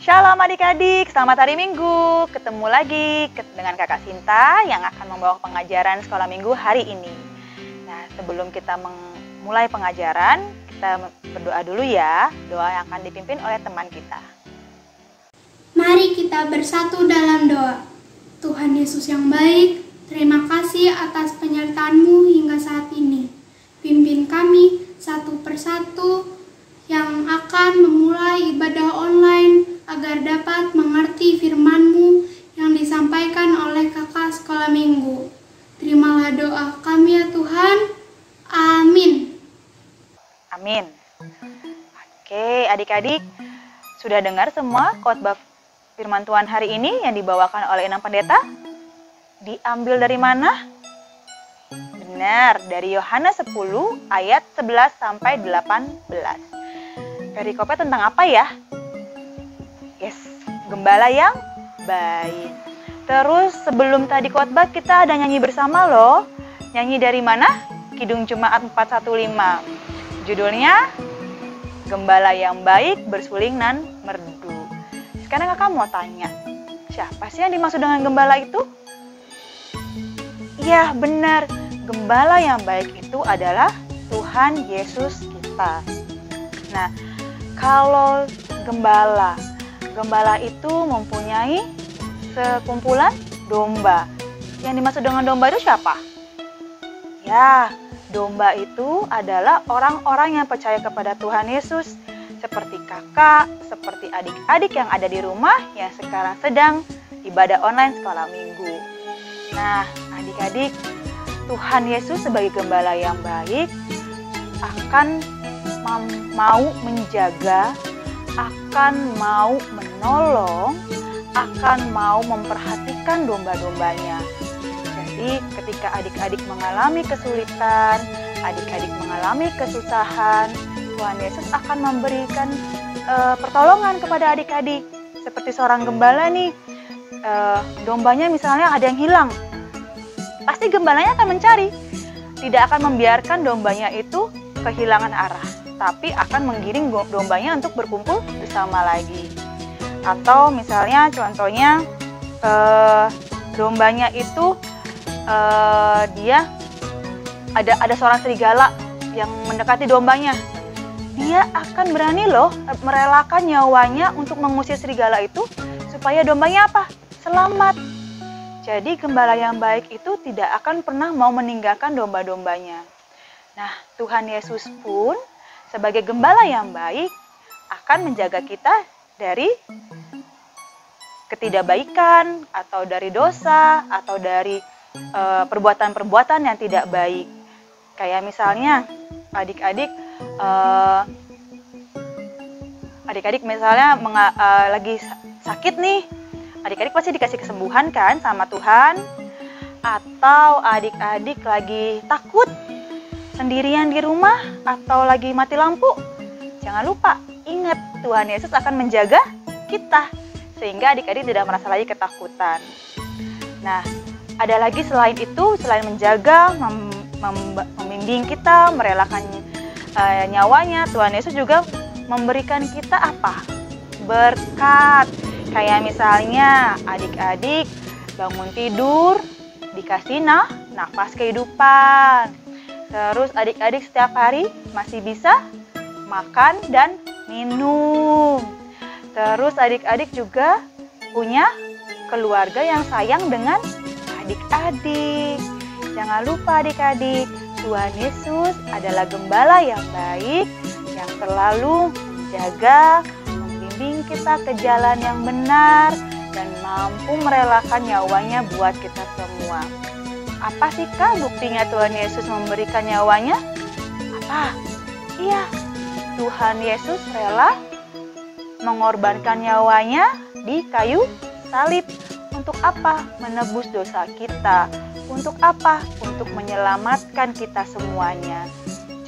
Shalom adik-adik, selamat hari Minggu. Ketemu lagi dengan Kakak Sinta yang akan membawa pengajaran sekolah Minggu hari ini. Nah, sebelum kita mulai pengajaran, kita berdoa dulu ya. Doa yang akan dipimpin oleh teman kita. Mari kita bersatu dalam doa. Tuhan Yesus yang baik, terima kasih atas penyertaan-Mu hingga saat ini. Pimpin kami satu persatu yang akan memulai ibadah online agar dapat mengerti firman-Mu yang disampaikan oleh kakak sekolah minggu. Terimalah doa kami ya Tuhan. Amin. Amin. Oke, adik-adik, sudah dengar semua khotbah firman Tuhan hari ini yang dibawakan oleh Enam Pendeta? Diambil dari mana? Benar, dari Yohanes 10 ayat 11 sampai 18. Perikopnya tentang apa ya? Yes, gembala yang baik. Terus sebelum tadi khotbah kita ada nyanyi bersama loh. Nyanyi dari mana? Kidung Jemaat 415. Judulnya Gembala yang Baik Bersuling nan Merdu. Sekarang kakak mau tanya, siapa sih yang dimaksud dengan gembala itu? Iya benar, gembala yang baik itu adalah Tuhan Yesus kita. Nah, kalau gembala itu mempunyai sekumpulan domba. Yang dimaksud dengan domba itu siapa? Ya, domba itu adalah orang-orang yang percaya kepada Tuhan Yesus. Seperti kakak, seperti adik-adik yang ada di rumah yang sekarang sedang ibadah online sekolah minggu. Nah, adik-adik, Tuhan Yesus sebagai gembala yang baik akan mau menjaga, akan mau menolong, akan mau memperhatikan domba-dombanya. Jadi ketika adik-adik mengalami kesulitan, adik-adik mengalami kesusahan, Tuhan Yesus akan memberikan pertolongan kepada adik-adik. Seperti seorang gembala nih, dombanya misalnya ada yang hilang, pasti gembalanya akan mencari. Tidak akan membiarkan dombanya itu kehilangan arah, tapi akan menggiring dombanya untuk berkumpul bersama lagi. Atau misalnya contohnya dombanya itu dia ada seorang serigala yang mendekati dombanya. Dia akan berani loh merelakan nyawanya untuk mengusir serigala itu supaya dombanya apa? Selamat. Jadi gembala yang baik itu tidak akan pernah mau meninggalkan domba-dombanya. Nah, Tuhan Yesus pun sebagai gembala yang baik akan menjaga kita dari ketidakbaikan atau dari dosa atau dari perbuatan-perbuatan yang tidak baik. Kayak misalnya adik-adik misalnya lagi sakit nih, adik-adik pasti dikasih kesembuhan kan sama Tuhan. Atau adik-adik lagi takut sendirian di rumah atau lagi mati lampu, jangan lupa ingat Tuhan Yesus akan menjaga kita sehingga adik-adik tidak merasa lagi ketakutan. Nah, ada lagi selain itu, selain menjaga, membimbing kita, merelakan nyawanya, Tuhan Yesus juga memberikan kita apa? Berkat. Kayak misalnya adik-adik bangun tidur dikasih nafas kehidupan. Terus adik-adik setiap hari masih bisa makan dan minum. Terus adik-adik juga punya keluarga yang sayang dengan adik-adik. Jangan lupa adik-adik, Tuhan Yesus adalah gembala yang baik yang selalu menjaga, membimbing kita ke jalan yang benar dan mampu merelakan nyawanya buat kita semua. Apa sih Kak buktinya Tuhan Yesus memberikan nyawanya? Apa? Iya, Tuhan Yesus rela mengorbankan nyawanya di kayu salib. Untuk apa? Menebus dosa kita. Untuk apa? Untuk menyelamatkan kita semuanya.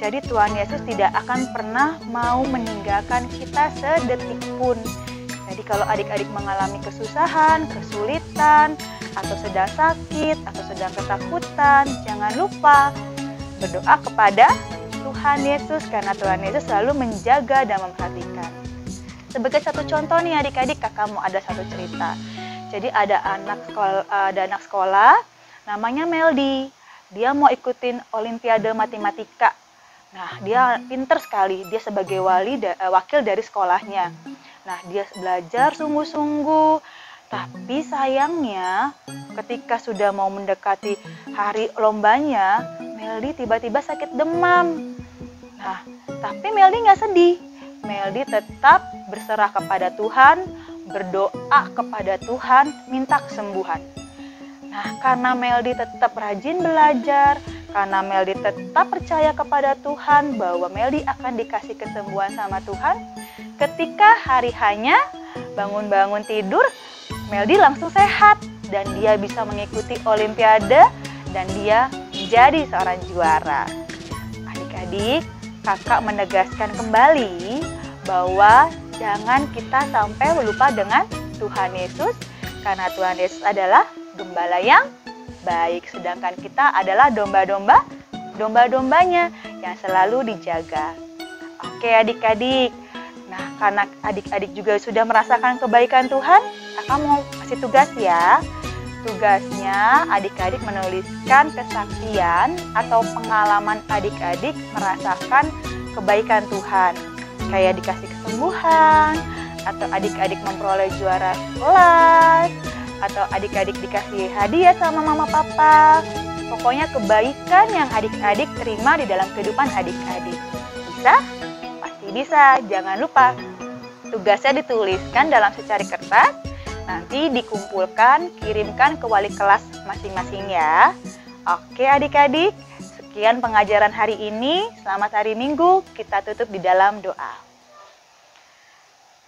Jadi Tuhan Yesus tidak akan pernah mau meninggalkan kita sedetik pun. Jadi kalau adik-adik mengalami kesusahan, kesulitan, atau sedang sakit, atau sedang ketakutan, jangan lupa berdoa kepada Tuhan Yesus karena Tuhan Yesus selalu menjaga dan memperhatikan. Sebagai satu contoh nih adik-adik, kakak mau ada satu cerita. Jadi ada anak sekolah namanya Meldi. Dia mau ikutin Olimpiade Matematika. Nah, dia pinter sekali. Dia sebagai wakil dari sekolahnya. Nah, dia belajar sungguh-sungguh. Tapi sayangnya, ketika sudah mau mendekati hari lombanya, Meldi tiba-tiba sakit demam. Nah, tapi Meldi nggak sedih. Meldi tetap berserah kepada Tuhan, berdoa kepada Tuhan, minta kesembuhan. Nah, karena Meldi tetap rajin belajar, karena Meldi tetap percaya kepada Tuhan bahwa Meldi akan dikasih kesembuhan sama Tuhan, ketika hari hanya bangun-bangun tidur, Meldi langsung sehat dan dia bisa mengikuti Olimpiade dan dia menjadi seorang juara. Adik-adik, kakak menegaskan kembali bahwa jangan kita sampai lupa dengan Tuhan Yesus, karena Tuhan Yesus adalah gembala yang baik, sedangkan kita adalah domba-dombanya yang selalu dijaga. Oke adik-adik, nah karena adik-adik juga sudah merasakan kebaikan Tuhan, kakak mau kasih tugas ya. Tugasnya adik-adik menuliskan kesaksian atau pengalaman adik-adik merasakan kebaikan Tuhan. Kayak dikasih kesembuhan, atau adik-adik memperoleh juara kelas, atau adik-adik dikasih hadiah sama mama papa. Pokoknya kebaikan yang adik-adik terima di dalam kehidupan adik-adik. Bisa? Pasti bisa. Jangan lupa, tugasnya dituliskan dalam secari kertas, nanti dikumpulkan, kirimkan ke wali kelas masing-masing ya. Oke adik-adik, sekian pengajaran hari ini. Selamat hari Minggu, kita tutup di dalam doa.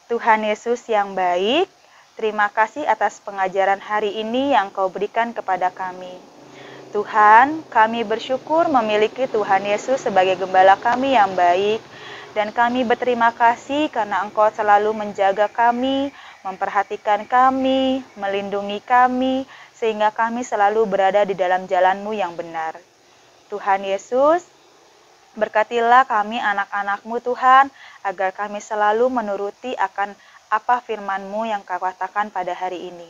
Tuhan Yesus yang baik, terima kasih atas pengajaran hari ini yang Kau berikan kepada kami. Tuhan, kami bersyukur memiliki Tuhan Yesus sebagai gembala kami yang baik, dan kami berterima kasih karena Engkau selalu menjaga kami, memperhatikan kami, melindungi kami, sehingga kami selalu berada di dalam jalan-Mu yang benar. Tuhan Yesus, berkatilah kami anak-anak-Mu Tuhan, agar kami selalu menuruti akan apa firman-Mu yang Kau katakan pada hari ini,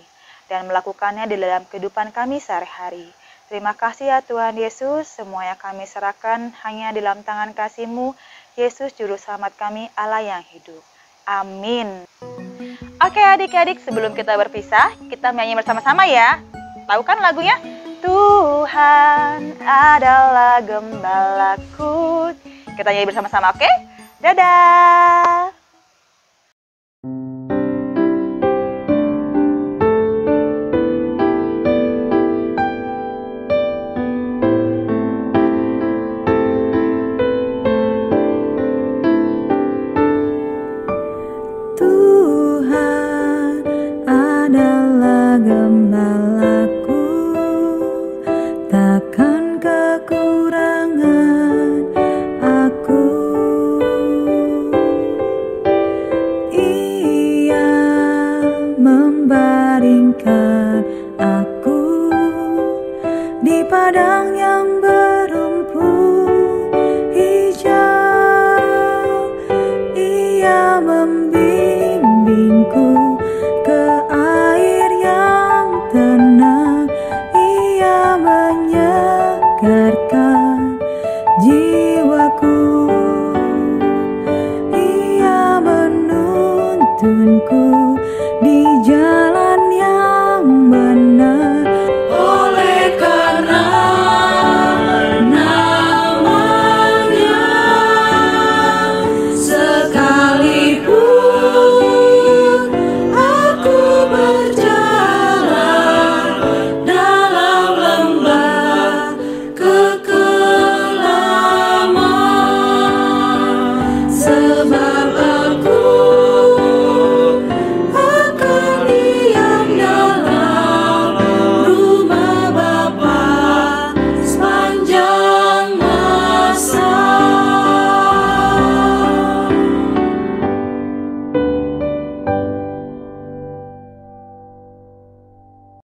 dan melakukannya di dalam kehidupan kami sehari-hari. Terima kasih ya Tuhan Yesus, semuanya kami serahkan hanya di dalam tangan kasih-Mu, Yesus Juru Selamat kami, Allah yang hidup. Amin. Oke adik-adik, sebelum kita berpisah, kita menyanyi bersama-sama ya. Tahu kan lagunya? Tuhan adalah gembalaku. Kita nyanyi bersama-sama, oke? Dadah!